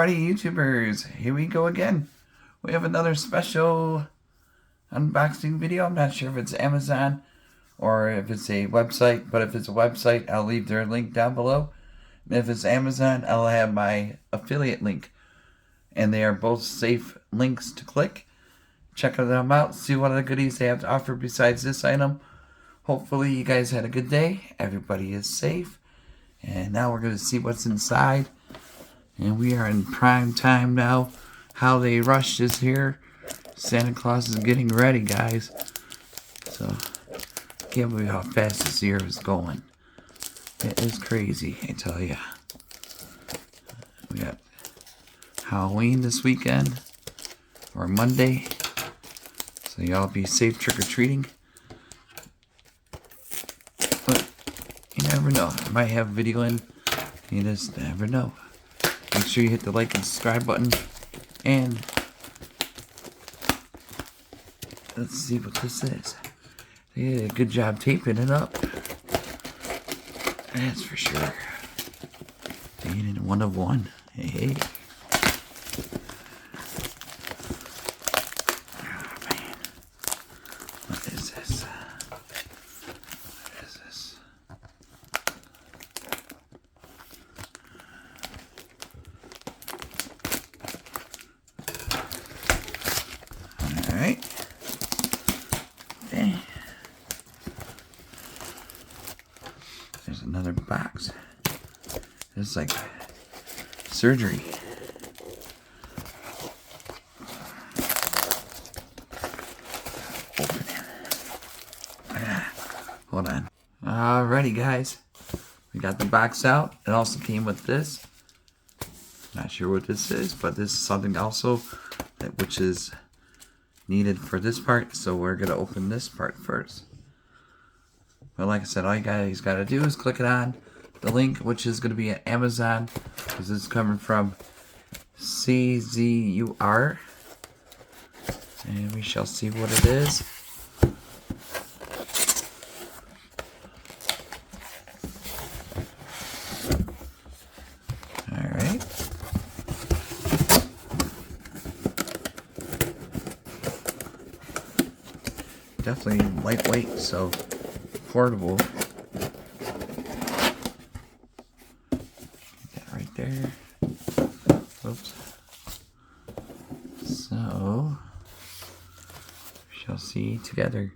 Alrighty, YouTubers, here we go again. We have another special unboxing video. I'm not sure if it's Amazon or if it's a website, but if it's a website, I'll leave their link down below. And if it's Amazon, I'll have my affiliate link. And they are both safe links to click. Check them out, see what other goodies they have to offer besides this item. Hopefully you guys had a good day. Everybody is safe. And now we're going to see what's inside. And we are in prime time now. Holiday rush is here. Santa Claus is getting ready, guys. So, can't believe how fast this year is going. It is crazy, I tell ya. We got Halloween this weekend. Or Monday. So y'all be safe trick-or-treating. But you never know. I might have a video in. You just never know. Make sure you hit the like and subscribe button. And let's see what this is. They did a good job taping it up. That's for sure. And in 1 of 1. Hey. Oh man. What is this? What is this? Alright. Okay. There's another box. It's like surgery. Open it. Hold on. Alrighty, guys. We got the box out. It also came with this. Not sure what this is, but this is something also which is needed for this part, so we're gonna open this part first. But like I said, all you guys gotta do is click it on the link, which is gonna be at Amazon, because it's coming from CZUR, and we shall see what it is. Alright. Definitely lightweight, so portable. That right there. Oops. So, we shall see together.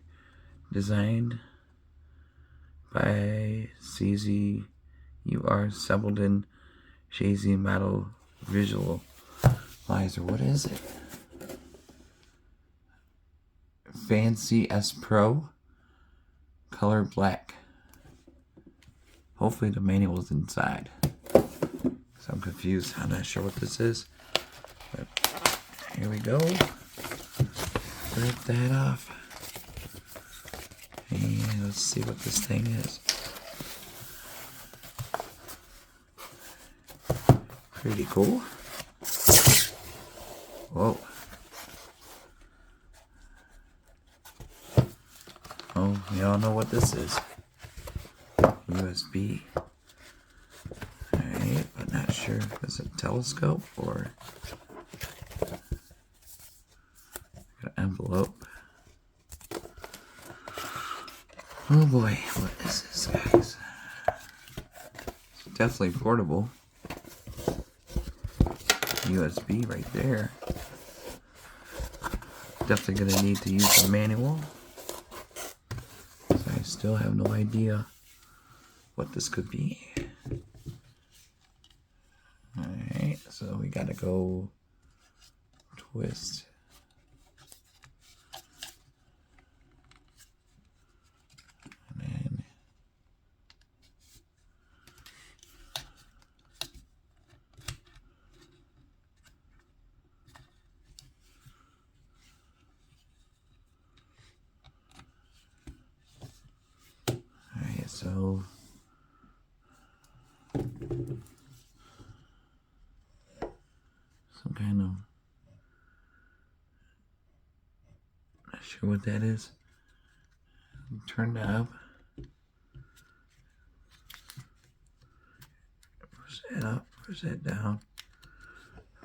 Designed by CZUR, assembled in Shazy Metal Visualizer. What is it? Fancy S Pro, color black. Hopefully the manual is inside. So I'm confused. I'm not sure what this is. But here we go. Rip that off. And let's see what this thing is. Pretty cool. Whoa. Oh, we all know what this is. USB. Alright, but not sure if it's a telescope or an envelope. Oh boy, what is this, guys? It's definitely portable. USB right there. Definitely gonna need to use the manual. I still have no idea what this could be. Alright, so we gotta go twist. And then so some kind of, not sure what that is. Turn that up. Push that up, push that down.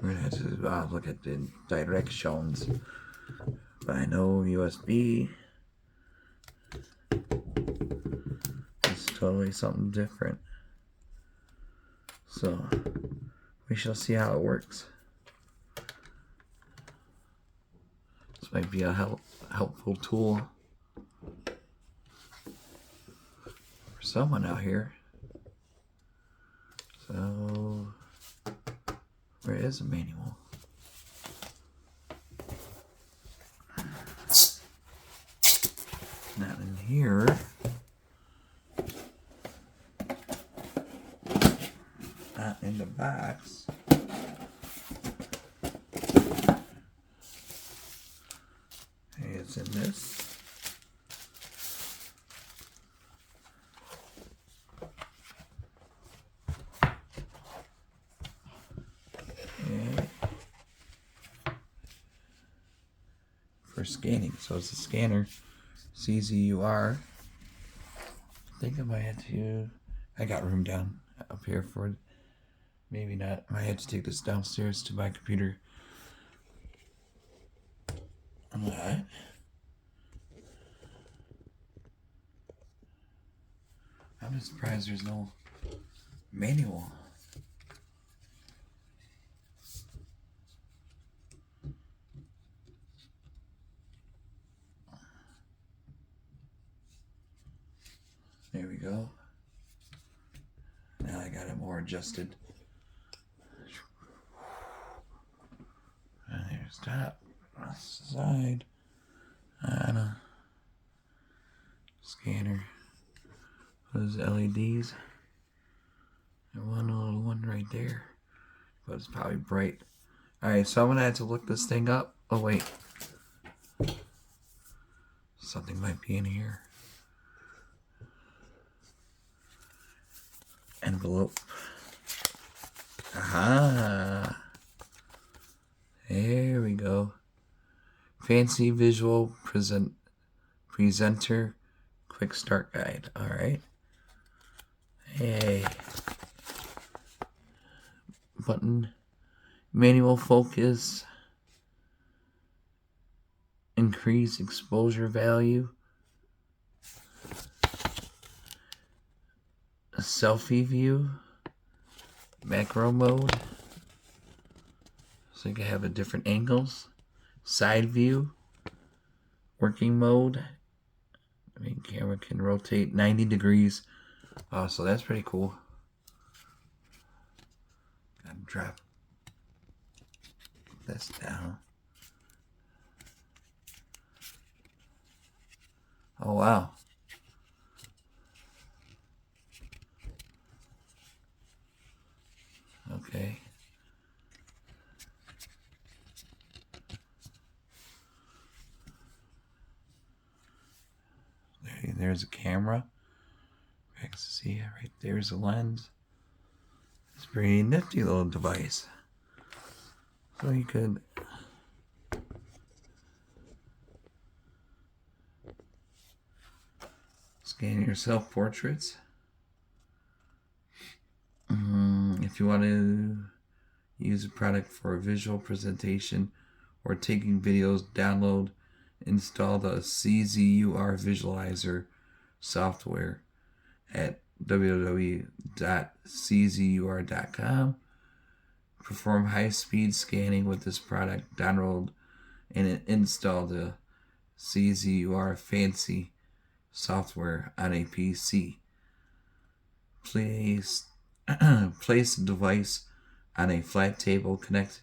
We're gonna have to look at the directions. But I know USB is totally something different. So we shall see how it works. This might be a helpful tool for someone out here. So where is the manual? Not in here. Not in the box. It's in this. And for scanning, so it's a scanner. CZUR. I think I might have to. I got room down up here for it. Maybe not. I might have to take this downstairs to my computer. Alright. I'm just surprised there's no manual. There we go. Now I got it more adjusted. And there's top, side, and a scanner. Those LEDs. And one little one right there. But it's probably bright. Alright, so I'm gonna have to look this thing up. Oh wait. Something might be in here. Envelope. Aha. There we go. Fancy visual presenter quick start guide. Alright. Hey. Button. Manual focus. Increase exposure value. A selfie view. Macro mode. So you can have a different angles. Side view. Working mode. I mean, camera can rotate 90 degrees. So that's pretty cool. Gotta drop this down. Oh wow. Okay. There's a camera. I can see it right there's a lens. It's a pretty nifty little device. So you could scan your self-portraits. If you want to use a product for a visual presentation or taking videos, download, install the CZUR visualizer software at www.czur.com. Perform high-speed scanning with this product. Download and install the CZUR fancy software on a PC. Place the device on a flat table. Connect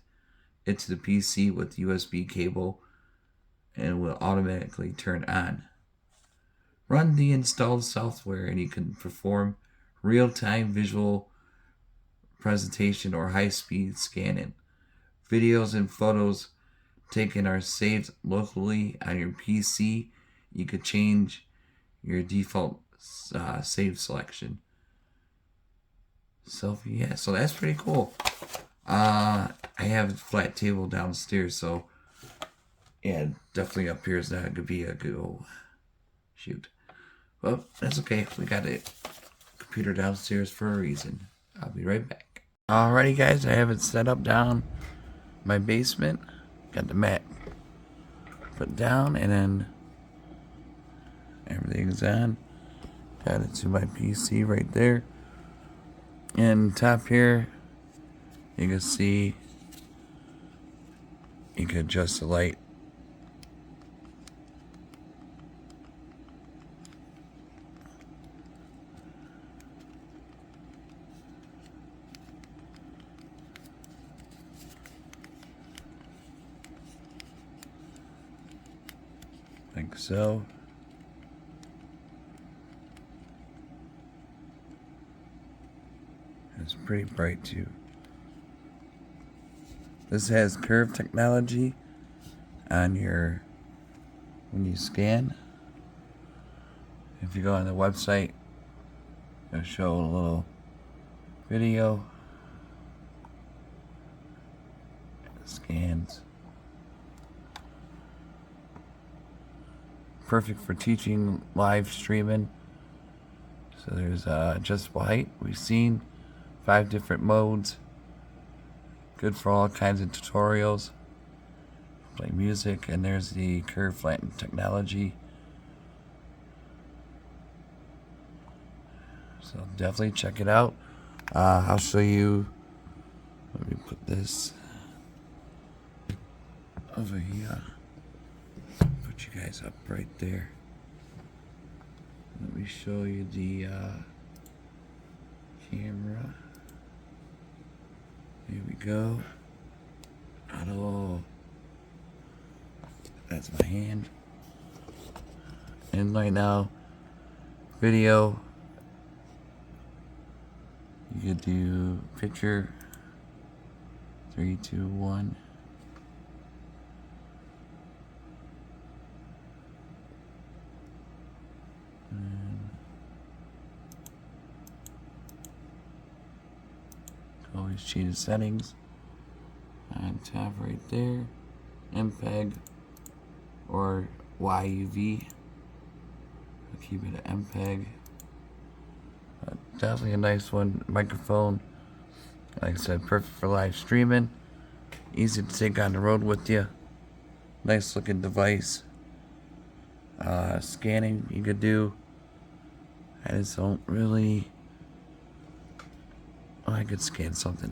it to the PC with USB cable and it will automatically turn on. Run the installed software and you can perform real-time visual presentation or high-speed scanning. Videos and photos taken are saved locally on your PC. You could change your default save selection. Selfie, yeah, so that's pretty cool. I have a flat table downstairs, so yeah, definitely up here is not going to be a go. Shoot. Well, that's okay. We got a computer downstairs for a reason. I'll be right back. Alrighty, guys, I have it set up down my basement. Got the mat put down, and then everything's on. Got it to my PC right there. And top here, you can see you can adjust the light. Like so. It's pretty bright too. This has curve technology on your, when you scan. If you go on the website, it'll show a little video. It scans. Perfect for teaching, live streaming. So there's adjustable height. We've seen 5 different modes. Good for all kinds of tutorials. Play music, and there's the CURVE-FLATTEN technology. So definitely check it out. I'll show you. Let me put this over here. Put you guys up right there. Let me show you the camera. Here we go. Oh, that's my hand. And right now, video. You could do picture. 3, 2, 1. And always change the settings. On top right there. MPEG or YUV. I'll keep it at MPEG. Definitely a nice one. Microphone. Like I said, perfect for live streaming. Easy to take on the road with you. Nice looking device. Scanning you could do. I just don't really. Oh, I could scan something.